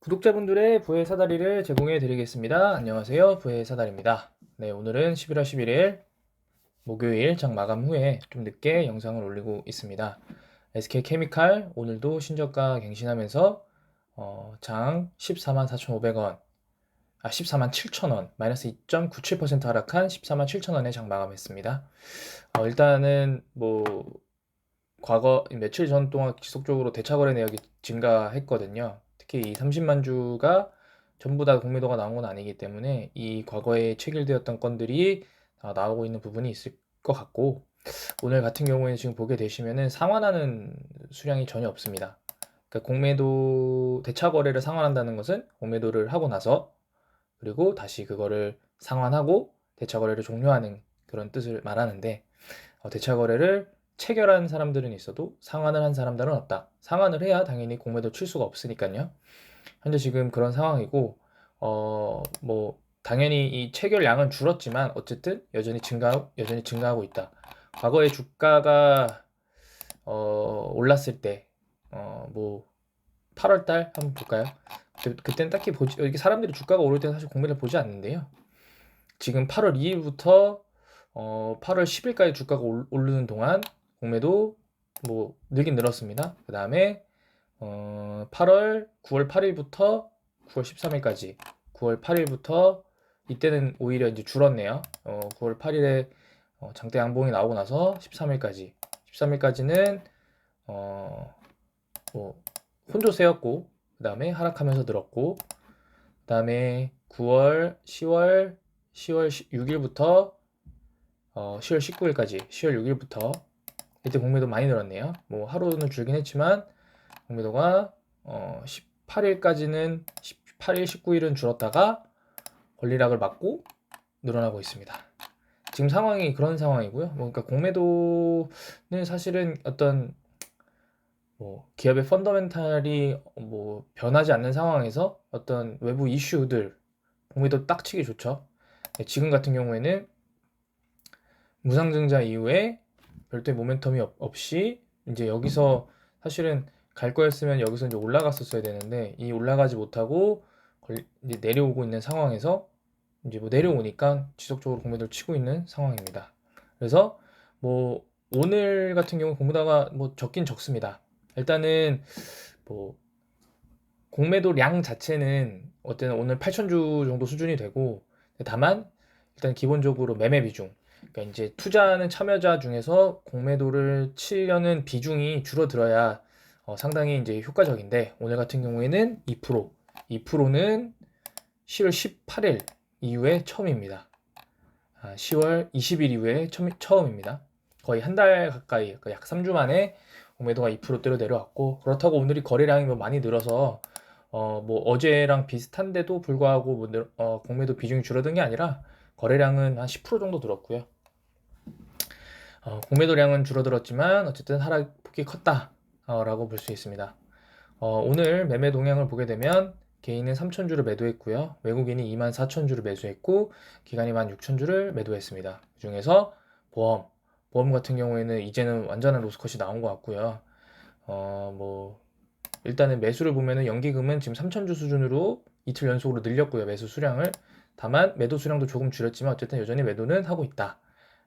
구독자분들의 부의 사다리를 제공해 드리겠습니다. 안녕하세요. 부의 사다리입니다. 네, 오늘은 11월 11일 목요일 장 마감 후에 좀 늦게 영상을 올리고 있습니다. SK케미칼 오늘도 신저가 갱신하면서 장 14만 4,500원, 14만 7천원, 마이너스 2.97% 하락한 14만 7천원에 장 마감했습니다. 일단은 과거 며칠 전 동안 지속적으로 대차거래 내역이 증가했거든요. 특히 이 30만 주가 전부 다 공매도가 나온 건 아니기 때문에 이 과거에 체결되었던 건들이 나오고 있는 부분이 있을 것 같고, 오늘 같은 경우에는 지금 보게 되시면은 상환하는 수량이 전혀 없습니다. 그러니까 공매도 대차 거래를 상환한다는 것은 공매도를 하고 나서 그리고 다시 그거를 상환하고 대차 거래를 종료하는 그런 뜻을 말하는데, 대차 거래를 체결한 사람들은 있어도 상환을 한 사람들은 없다. 상환을 해야 당연히 공매도 칠 수가 없으니까요. 현재 지금 그런 상황이고, 당연히 이 체결량은 줄었지만 어쨌든 여전히 증가하고 있다. 과거에 주가가 올랐을 때, 8월 달 한번 볼까요? 그때는 딱히 이게 사람들이 주가가 오를 때는 사실 공매를 보지 않는데요. 지금 8월 2일부터 8월 10일까지 주가가 오르는 동안 공매도 늘긴 늘었습니다. 그 다음에 9월 8일부터 9월 13일까지 9월 8일부터 이때는 오히려 이제 줄었네요. 9월 8일에 장대 양봉이 나오고 나서 13일까지는 혼조세였고, 그 다음에 하락하면서 늘었고, 그 다음에 9월, 10월 6일부터 10월 19일까지 10월 6일부터 이때 공매도 많이 늘었네요. 하루는 줄긴 했지만 공매도가 18일까지는 18일, 19일은 줄었다가 권리락을 맞고 늘어나고 있습니다. 지금 상황이 그런 상황이고요. 그러니까 공매도는 사실은 어떤 기업의 펀더멘탈이 변하지 않는 상황에서 어떤 외부 이슈들 공매도 딱 치기 좋죠. 지금 같은 경우에는 무상증자 이후에 별도의 모멘텀이 없이 이제 여기서 사실은 갈 거였으면 여기서 이제 올라갔었어야 되는데 이 올라가지 못하고 이제 내려오고 있는 상황에서 이제 내려오니까 지속적으로 공매도를 치고 있는 상황입니다. 그래서 오늘 같은 경우 공매도가 적긴 적습니다. 일단은 뭐 공매도량 자체는 어때는 오늘 8,000주 정도 수준이 되고, 다만 일단 기본적으로 매매 비중, 그러니까 이제 투자하는 참여자 중에서 공매도를 치려는 비중이 줄어들어야 상당히 이제 효과적인데, 오늘 같은 경우에는 2%는 10월 18일 이후에 처음입니다. 10월 20일 이후에 처음입니다. 거의 한 달 가까이, 그러니까 약 3주 만에 공매도가 2%대로 내려왔고, 그렇다고 오늘이 거래량이 많이 늘어서 어제랑 비슷한데도 불구하고 공매도 비중이 줄어든 게 아니라 거래량은 한 10% 정도 늘었고요. 공매도량은 줄어들었지만 어쨌든 하락폭이 컸다라고 볼 수 있습니다. 오늘 매매 동향을 보게 되면 개인은 3,000주를 매도했고요. 외국인이 24,000주를 매수했고 기관이 16,000주를 매도했습니다. 그 중에서 보험 같은 경우에는 이제는 완전한 로스컷이 나온 것 같고요. 일단은 매수를 보면은 연기금은 지금 3,000주 수준으로 이틀 연속으로 늘렸고요. 매수 수량을. 다만 매도 수량도 조금 줄였지만 어쨌든 여전히 매도는 하고 있다.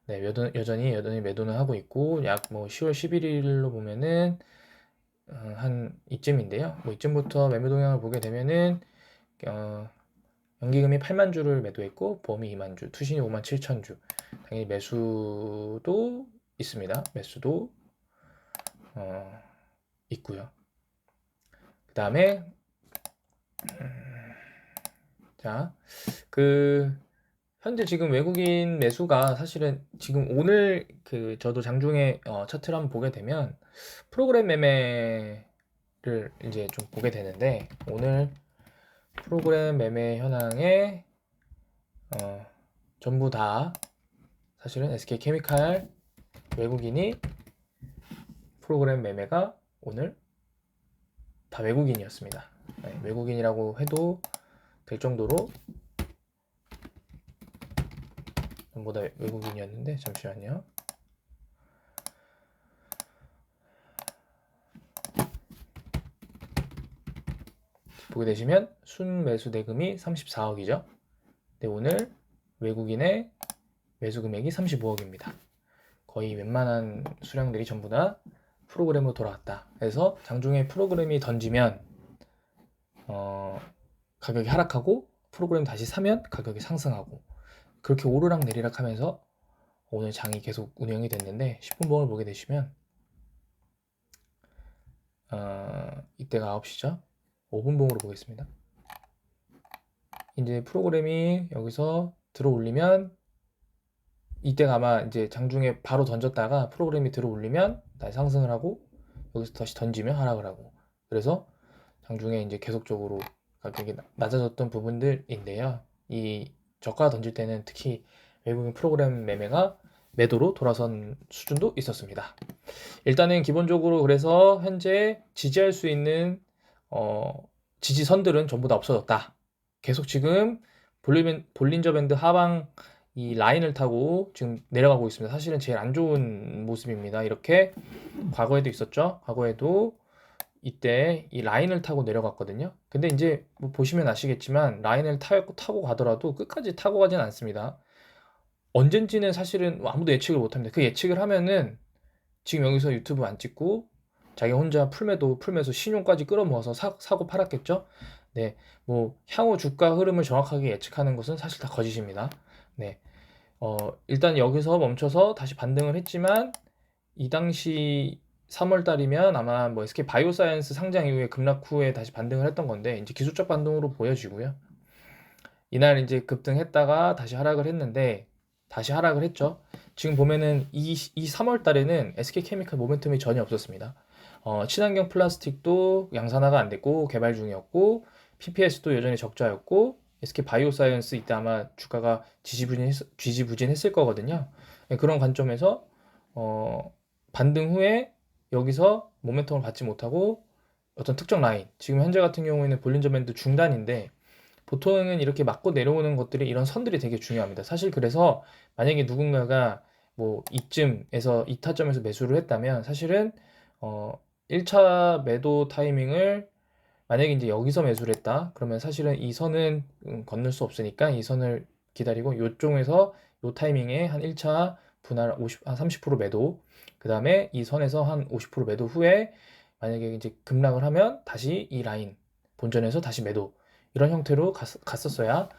네, 여전히 매도는 하고 있고, 약 10월 11일로 보면은 한 이쯤인데요. 이쯤부터 매매 동향을 보게 되면은 연기금이 8만 주를 매도했고 보험이 2만 주, 투신이 5만 7천 주. 당연히 매수도 있습니다. 매수도 있고요. 그 다음에 자, 현재 지금 외국인 매수가 사실은 지금 오늘 저도 장중에 차트를 한번 보게 되면 프로그램 매매를 이제 좀 보게 되는데, 오늘 프로그램 매매 현황에 전부 다 사실은 SK케미칼 외국인이 프로그램 매매가 오늘 다 외국인이었습니다. 네, 외국인이라고 해도 될 정도로 전부 다 외국인이었는데, 잠시만요. 보게 되시면 순매수 대금이 34억이죠. 네, 오늘 외국인의 매수 금액이 35억입니다. 거의 웬만한 수량들이 전부 다 프로그램으로 돌아왔다. 그래서 장중에 프로그램이 던지면 가격이 하락하고 프로그램 다시 사면 가격이 상승하고 그렇게 오르락 내리락 하면서 오늘 장이 계속 운영이 됐는데 10분봉을 보게 되시면 이때가 9시죠. 5분봉으로 보겠습니다. 이제 프로그램이 여기서 들어 올리면 이때가 아마 이제 장중에 바로 던졌다가 프로그램이 들어 올리면 다시 상승을 하고 여기서 다시 던지면 하락을 하고 그래서 장중에 이제 계속적으로 가격이 낮아졌던 부분들인데요. 이 저가 던질 때는 특히 외국인 프로그램 매매가 매도로 돌아선 수준도 있었습니다. 일단은 기본적으로 그래서 현재 지지할 수 있는 지지선들은 전부 다 없어졌다. 계속 지금 볼린저 밴드 하방 이 라인을 타고 지금 내려가고 있습니다. 사실은 제일 안 좋은 모습입니다. 이렇게 과거에도 있었죠. 과거에도 이때 이 라인을 타고 내려갔거든요. 근데 이제 뭐 보시면 아시겠지만 라인을 타고 가더라도 끝까지 타고 가진 않습니다. 언젠지는 사실은 아무도 예측을 못합니다. 그 예측을 하면은 지금 여기서 유튜브 안 찍고 자기 혼자 풀매수 신용까지 끌어모아서 사고 팔았겠죠. 네, 뭐 향후 주가 흐름을 정확하게 예측하는 것은 사실 다 거짓입니다. 네, 일단 여기서 멈춰서 다시 반등을 했지만 이 당시 3월 달이면 아마 뭐 SK 바이오사이언스 상장 이후에 급락 후에 다시 반등을 했던 건데 이제 기술적 반등으로 보여지고요. 이날 이제 급등했다가 다시 하락을 했는데 다시 하락을 했죠. 지금 보면은 이 3월 달에는 SK케미칼 모멘텀이 전혀 없었습니다. 친환경 플라스틱도 양산화가 안 됐고 개발 중이었고 PPS도 여전히 적자였고 SK 바이오사이언스 이때 아마 주가가 지지부진했을 거거든요. 네, 그런 관점에서 반등 후에 여기서 모멘텀을 받지 못하고 어떤 특정 라인 지금 현재 같은 경우에는 볼린저 밴드 중단인데 보통은 이렇게 맞고 내려오는 것들이 이런 선들이 되게 중요합니다. 사실 그래서 만약에 누군가가 뭐 이쯤에서 이 타점에서 매수를 했다면 사실은 1차 매도 타이밍을 만약에 이제 여기서 매수를 했다 그러면 사실은 이 선은 건널 수 없으니까 이 선을 기다리고 요쪽에서 요 타이밍에 한 1차 분할 한 30% 매도 그 다음에 이 선에서 한 50% 매도 후에 만약에 이제 급락을 하면 다시 이 라인 본전에서 다시 매도 이런 형태로 갔었어야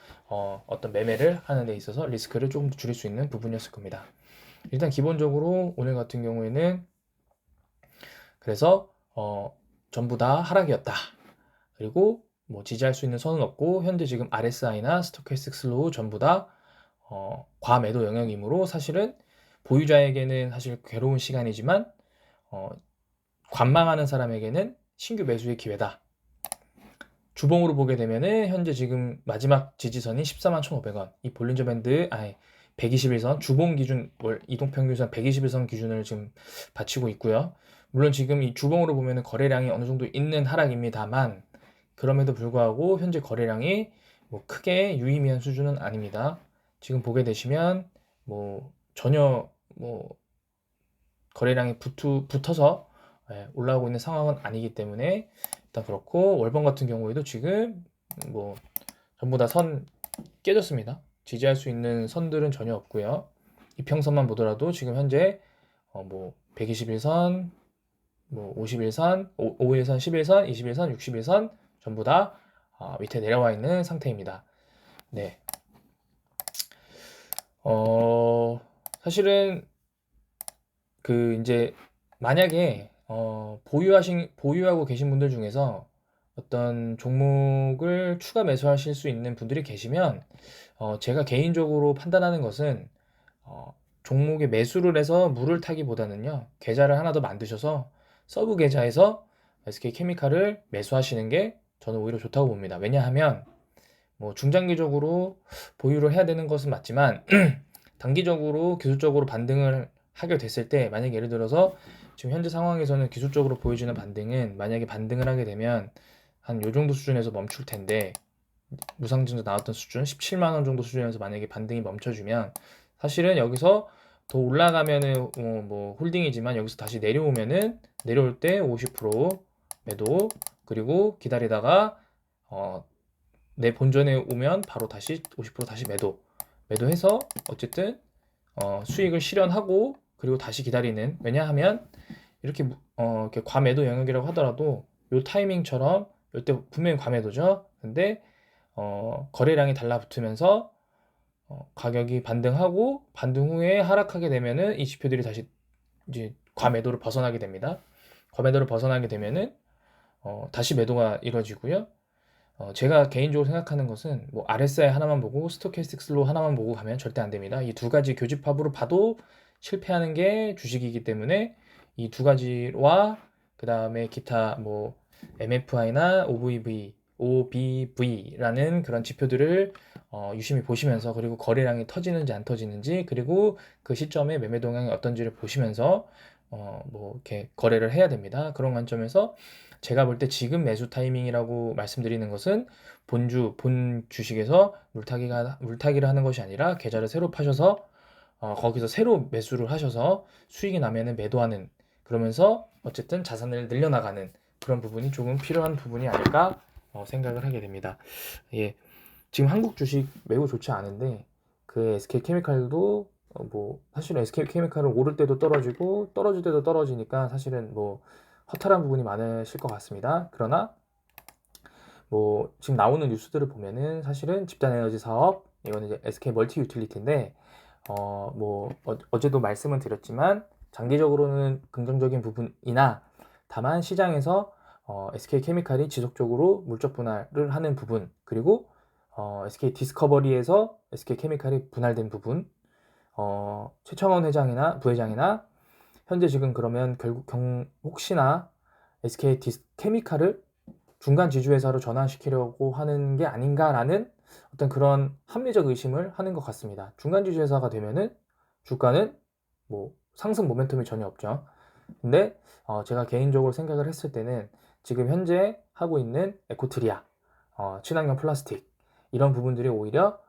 어떤 매매를 하는 데 있어서 리스크를 조금 더 줄일 수 있는 부분이었을 겁니다. 일단 기본적으로 오늘 같은 경우에는 그래서 전부 다 하락이었다. 그리고 뭐 지지할 수 있는 선은 없고 현재 지금 RSI나 스토캐스틱 슬로우 전부 다 과매도 영역이므로 사실은 보유자에게는 사실 괴로운 시간이지만 관망하는 사람에게는 신규 매수의 기회다. 주봉으로 보게 되면은 현재 지금 마지막 지지선이 141,500원 이 볼린저 밴드 121선 주봉 기준 이동평균선 121선 기준을 지금 받치고 있고요. 물론 지금 이 주봉으로 보면은 거래량이 어느 정도 있는 하락입니다만 그럼에도 불구하고 현재 거래량이 뭐 크게 유의미한 수준은 아닙니다. 지금 보게 되시면 뭐 전혀 뭐 거래량이 붙어서 올라오고 있는 상황은 아니기 때문에 일단 그렇고 월봉 같은 경우에도 지금 뭐 전부 다 선 깨졌습니다. 지지할 수 있는 선들은 전혀 없고요. 이평선만 보더라도 지금 현재 뭐 121선, 뭐 51선, 51선, 11선, 21선, 61선 전부 다 밑에 내려와 있는 상태입니다. 네. 사실은 그 이제 만약에 보유하고 계신 분들 중에서 어떤 종목을 추가 매수하실 수 있는 분들이 계시면 제가 개인적으로 판단하는 것은 종목에 매수를 해서 물을 타기보다는요 계좌를 하나 더 만드셔서 서브 계좌에서 SK케미칼을 매수하시는 게 저는 오히려 좋다고 봅니다. 왜냐하면 뭐 중장기적으로 보유를 해야 되는 것은 맞지만 단기적으로 기술적으로 반등을 하게 됐을 때 만약에 예를 들어서 지금 현재 상황에서는 기술적으로 보여지는 반등은 만약에 반등을 하게 되면 한 요 정도 수준에서 멈출 텐데 무상증자 나왔던 수준 17만 원 정도 수준에서 만약에 반등이 멈춰주면 사실은 여기서 더 올라가면은 뭐 홀딩이지만 여기서 다시 내려오면은 내려올 때 50% 매도 그리고 기다리다가 내 본전에 오면 바로 다시 50% 다시 매도해서 어쨌든 수익을 실현하고 그리고 다시 기다리는. 왜냐하면 이렇게 과매도 영역이라고 하더라도 요 타이밍처럼 이때 분명히 과매도죠. 근데 거래량이 달라붙으면서 가격이 반등하고 반등 후에 하락하게 되면은 이 지표들이 다시 이제 과매도를 벗어나게 됩니다. 과매도를 벗어나게 되면은 다시 매도가 이루어지고요. 제가 개인적으로 생각하는 것은 뭐 RSI 하나만 보고 스토캐스틱 슬로우 하나만 보고 가면 절대 안 됩니다. 이 두 가지 교집합으로 봐도 실패하는 게 주식이기 때문에 이 두 가지와 그 다음에 기타 뭐 MFI나 OBV라는 그런 지표들을 유심히 보시면서 그리고 거래량이 터지는지 안 터지는지 그리고 그 시점에 매매 동향이 어떤지를 보시면서 뭐 이렇게 거래를 해야 됩니다. 그런 관점에서 제가 볼 때 지금 매수 타이밍이라고 말씀드리는 것은 본 주식에서 물타기를 하는 것이 아니라 계좌를 새로 파셔서 거기서 새로 매수를 하셔서 수익이 나면은 매도하는, 그러면서 어쨌든 자산을 늘려나가는 그런 부분이 조금 필요한 부분이 아닐까 생각을 하게 됩니다. 예, 지금 한국 주식 매우 좋지 않은데 그 SK케미칼도 뭐 사실은 SK케미칼은 오를 때도 떨어지고 떨어질 때도 떨어지니까 사실은 뭐 허탈한 부분이 많으실 것 같습니다. 그러나 뭐 지금 나오는 뉴스들을 보면은 사실은 집단에너지 사업, 이거는 이제 SK 멀티 유틸리티인데 뭐 어제도 말씀을 드렸지만 장기적으로는 긍정적인 부분이나 다만 시장에서 SK케미칼이 지속적으로 물적 분할을 하는 부분, 그리고 SK 디스커버리에서 SK케미칼이 분할된 부분, 최청원 회장이나 부회장이나 현재 지금 그러면 결국 혹시나 SK 케미칼을 중간 지주회사로 전환시키려고 하는 게 아닌가라는 어떤 그런 합리적 의심을 하는 것 같습니다. 중간 지주회사가 되면은 주가는 뭐 상승 모멘텀이 전혀 없죠. 근데 제가 개인적으로 생각을 했을 때는 지금 현재 하고 있는 에코트리아, 친환경 플라스틱 이런 부분들이 오히려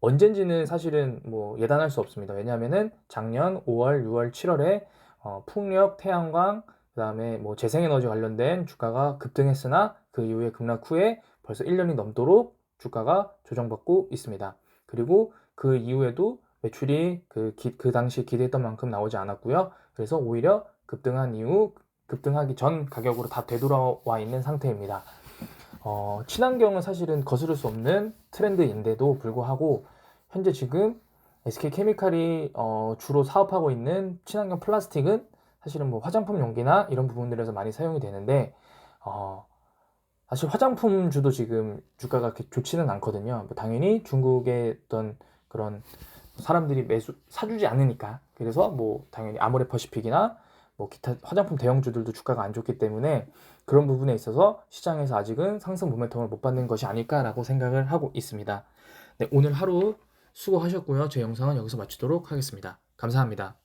언젠지는 사실은 뭐 예단할 수 없습니다. 왜냐하면은 작년 5월, 6월, 7월에 풍력, 태양광, 그 다음에 뭐 재생에너지 관련된 주가가 급등했으나 그 이후에 급락 후에 벌써 1년이 넘도록 주가가 조정받고 있습니다. 그리고 그 이후에도 매출이 그 당시 기대했던 만큼 나오지 않았고요. 그래서 오히려 급등한 이후 급등하기 전 가격으로 다 되돌아와 있는 상태입니다. 친환경은 사실은 거스를 수 없는 트렌드인데도 불구하고 현재 지금 SK케미칼이 주로 사업하고 있는 친환경 플라스틱은 사실은 뭐 화장품 용기나 이런 부분들에서 많이 사용이 되는데 사실 화장품주도 지금 주가가 그렇게 좋지는 않거든요. 뭐 당연히 중국의 어떤 그런 사람들이 사주지 않으니까. 그래서 뭐 당연히 아모레퍼시픽이나 뭐 기타 화장품 대형주들도 주가가 안 좋기 때문에 그런 부분에 있어서 시장에서 아직은 상승 모멘텀을 못 받는 것이 아닐까라고 생각을 하고 있습니다. 네, 오늘 하루 수고하셨고요. 제 영상은 여기서 마치도록 하겠습니다. 감사합니다.